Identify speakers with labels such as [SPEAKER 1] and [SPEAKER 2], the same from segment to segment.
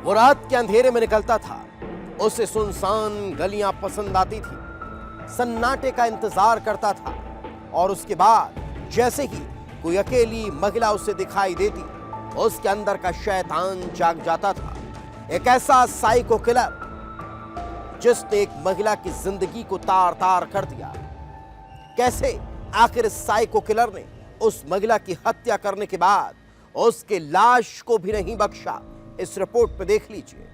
[SPEAKER 1] वो रात के अंधेरे में निकलता था। उसे सुनसान गलियां पसंद आती थी, सन्नाटे का इंतजार करता था और उसके बाद जैसे ही कोई अकेली महिला उसे दिखाई देती, उसके अंदर का शैतान जाग जाता था। एक ऐसा साइको किलर जिसने एक महिला की जिंदगी को तार तार कर दिया। कैसे आखिर इस साइको किलर ने उस महिला की हत्या करने के बाद उसके लाश को भी नहीं बख्शा, इस रिपोर्ट पे देख लीजिए।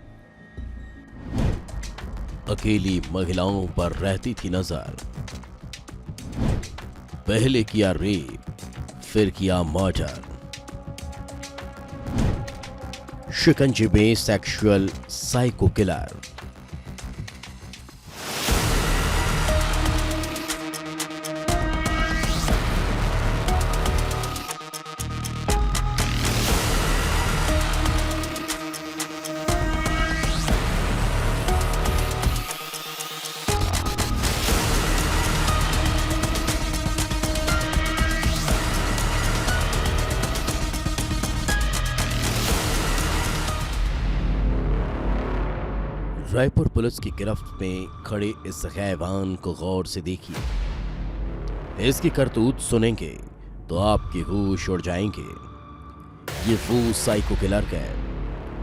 [SPEAKER 2] अकेली महिलाओं पर रहती थी नजर। पहले किया रेप, फिर किया मर्डर। शिकंजे में sexual psycho killer. Raipur police की गिरफ्त में खड़े इस हैवान को गौर से देखिए। इसकी करतूत सुनेंगे तो आपके होश उड़ जाएंगे। ये वो साइको किलर है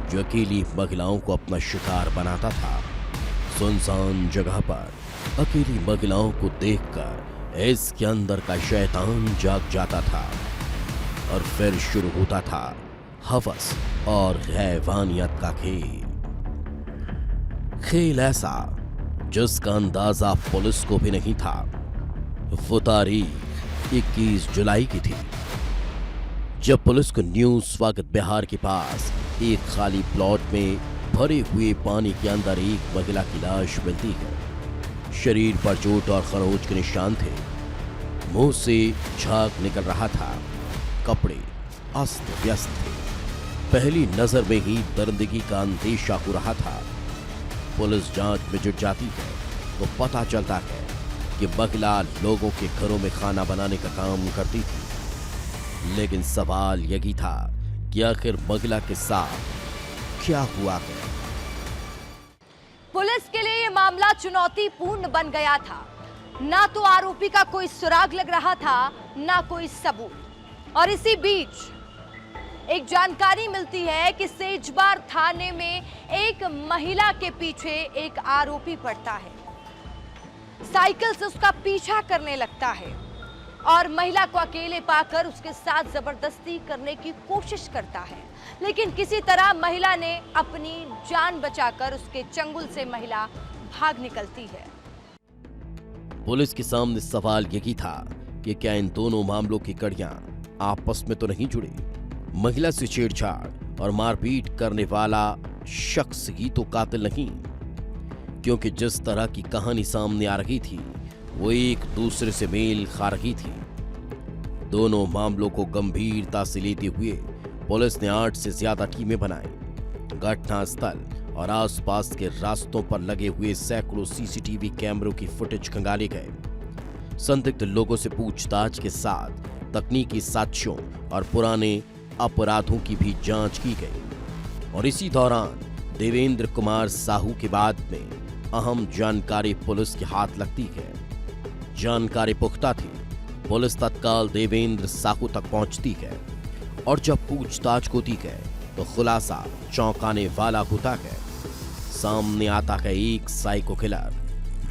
[SPEAKER 2] जो अकेली महिलाओं को अपना शिकार बनाता था। सुनसान जगह पर अकेली महिलाओं को देखकर इसके अंदर का शैतान जाग जाता था और फिर शुरू होता था हवस और हैवानियत का खेल। खेल ऐसा जिसका अंदाजा पुलिस को भी नहीं था। वो तारीख 21 जुलाई की थी जब पुलिस को न्यू स्वागत बिहार के पास एक खाली प्लॉट में भरे हुए पानी के अंदर एक महिला की लाश मिलती है। शरीर पर चोट और खरोच के निशान थे। मुंह से झाग निकल रहा था। कपड़े अस्त व्यस्त थे। पहली नजर में ही दरिंदगी का अंदेशा हो रहा था। पुलिस जांच में जुट जाती है तो पता चलता है कि महिला लोगों के घरों में खाना बनाने का काम करती थी। लेकिन सवाल यही था कि आखिर महिला के साथ क्या हुआ है।
[SPEAKER 3] पुलिस के लिए यह मामला चुनौतीपूर्ण बन गया था। ना तो आरोपी का कोई सुराग लग रहा था, ना कोई सबूत। और इसी बीच एक जानकारी मिलती है कि सेजबार थाने में एक महिला के पीछे एक आरोपी पड़ता है। साइकिल से उसका पीछा करने लगता है और महिला को अकेले पाकर उसके साथ जबरदस्ती करने की कोशिश करता है। लेकिन किसी तरह महिला ने अपनी जान बचाकर उसके चंगुल से महिला भाग निकलती है।
[SPEAKER 2] पुलिस के सामने सवाल यही था कि क्या इन दोनों मामलों की कड़ियां आपस में तो नहीं जुड़ी। महिला से छेड़छाड़ और मारपीट करने वाला शख्स ही तो कातिल नहीं, क्योंकि जिस तरह की कहानी सामने आ रही थी वो एक दूसरे से मेल खा रही थी। दोनों मामलों को गंभीरता से लेते हुए पुलिस ने 8 से ज्यादा टीमें बनाई। घटनास्थल और आसपास के रास्तों पर लगे हुए सैकड़ों सीसीटीवी कैमरों की फुटेज खंगाले गए। संदिग्ध लोगों से पूछताछ के साथ तकनीकी साक्ष्यों और पुराने अपराधों की भी जांच की गई। और इसी दौरान देवेंद्र कुमार साहू के बाद में अहम जानकारी पुलिस के हाथ लगती है। जानकारी पुख्ता थी। पुलिस तत्काल देवेंद्र साहू तक पहुंचती है और जब पूछताछ होती है तो खुलासा चौंकाने वाला होता है। सामने आता है एक साइको किलर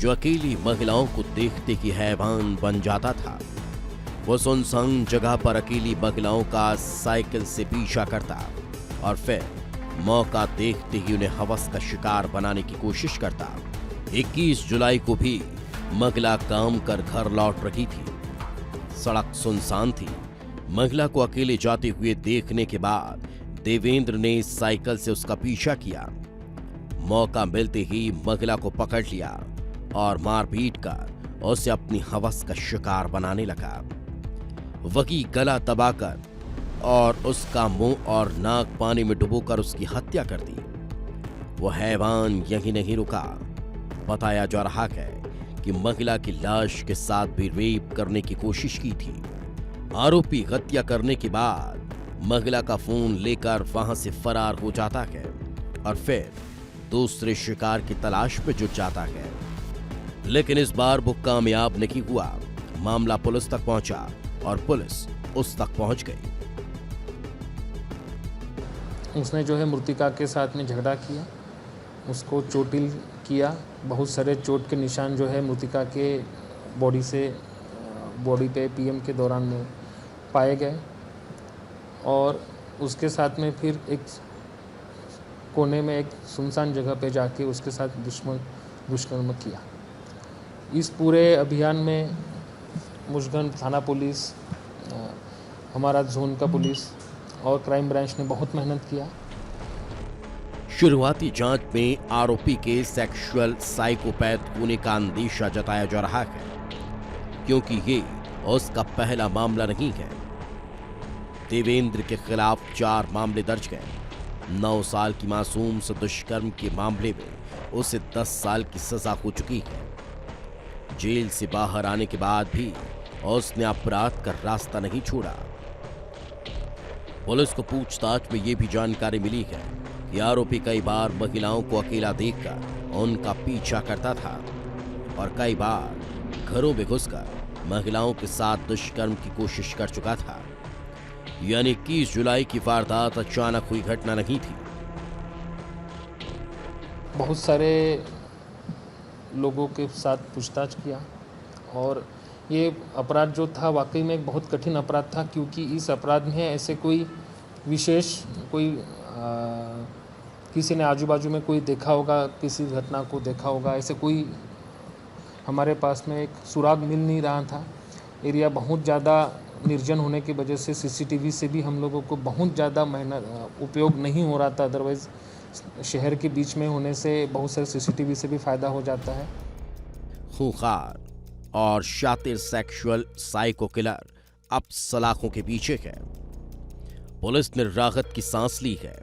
[SPEAKER 2] जो अकेली महिलाओं को देखते ही हैवान बन जाता था। वो सुनसान जगह पर अकेली महिलाओं का साइकिल से पीछा करता और फिर मौका देखते ही उन्हें हवस का शिकार बनाने की कोशिश करता। 21 जुलाई को भी महिला काम कर घर लौट रही थी। सड़क सुनसान थी। महिला को अकेले जाते हुए देखने के बाद देवेंद्र ने साइकिल से उसका पीछा किया। मौका मिलते ही महिला को पकड़ लिया और मारपीट कर उसे अपनी हवस का शिकार बनाने लगा। वही गला दबाकर और उसका मुंह और नाक पानी में डुबोकर उसकी हत्या कर दी। वो हैवान यही नहीं रुका। बताया जा रहा है कि महिला की लाश के साथ भी रेप करने की कोशिश की थी। आरोपी हत्या करने के बाद महिला का फोन लेकर वहां से फरार हो जाता है और फिर दूसरे शिकार की तलाश में जुट जाता है। लेकिन इस बार वो कामयाब नहीं हुआ। मामला पुलिस तक पहुंचा और पुलिस उस तक पहुंच गई।
[SPEAKER 4] उसने जो है मृतिका के साथ में झगड़ा किया, उसको चोटिल किया। बहुत सारे चोट के निशान जो है मृतिका के बॉडी पे पीएम के दौरान में पाए गए। और उसके साथ में फिर एक कोने में एक सुनसान जगह पे जाके उसके साथ दुष्कर्म किया। इस पूरे अभियान में मुशगन थाना पुलिस, हमारा जोन का पुलिस और क्राइम ब्रांच ने बहुत मेहनत किया।
[SPEAKER 2] शुरुआती जांच में आरोपी के सेक्सुअल साइकोपैथ होने का अंदेशा जताया जा रहा है, क्योंकि ये उसका पहला मामला नहीं है। देवेंद्र के खिलाफ 4 मामले दर्ज गए। 9 साल की मासूम से दुष्कर्म के मामले में उसे 10 साल की सजा हो चुकी है। जेल से बाहर आने के बाद भी उसने अपराध का रास्ता नहीं छोड़ा। पुलिस को पूछताछ में यह भी जानकारी मिली है कि आरोपी कई बार महिलाओं को अकेला देखकर उनका पीछा करता था और कई बार घरों में घुसकर महिलाओं के साथ दुष्कर्म की कोशिश कर चुका था। यानी 21 जुलाई की वारदात अचानक हुई घटना नहीं थी।
[SPEAKER 4] बहुत सारे लोगों के साथ पूछताछ किया और ये अपराध जो था वाकई में एक बहुत कठिन अपराध था, क्योंकि इस अपराध में ऐसे कोई विशेष किसी ने आजू बाजू में कोई देखा होगा, किसी घटना को देखा होगा, ऐसे कोई हमारे पास में एक सुराग मिल नहीं रहा था। एरिया बहुत ज़्यादा निर्जन होने की वजह से सीसीटीवी से भी हम लोगों को बहुत ज़्यादा मेहनत उपयोग नहीं हो रहा था। अदरवाइज़ शहर के बीच में होने से बहुत सारे सीसीटीवी से भी फ़ायदा हो जाता है।
[SPEAKER 2] खूंखार और शातिर सेक्सुअल साइको किलर अब सलाखों के पीछे है। पुलिस ने राहत की सांस ली है,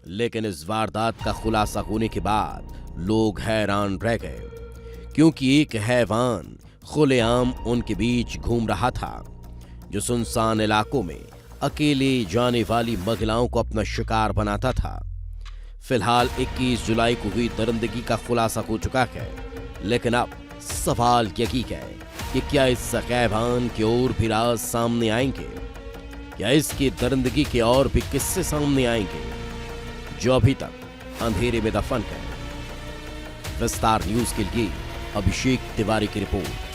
[SPEAKER 2] लेकिन इस वारदात का खुलासा होने के बाद लोग हैरान रह गए, क्योंकि एक हैवान खुलेआम उनके बीच घूम रहा था, जो सुनसान इलाकों में अकेले जाने वाली महिलाओं को अपना शिकार बनाता था। फिलहाल 21 जुलाई को हुई दरिंदगी का खुलासा हो चुका है, लेकिन अब सवाल यही है कि क्या इस हैवान की और भी राज सामने आएंगे? क्या इसकी दरिंदगी के और भी किस्से सामने आएंगे जो अभी तक अंधेरे में दफन है? विस्तार न्यूज के लिए अभिषेक तिवारी की रिपोर्ट।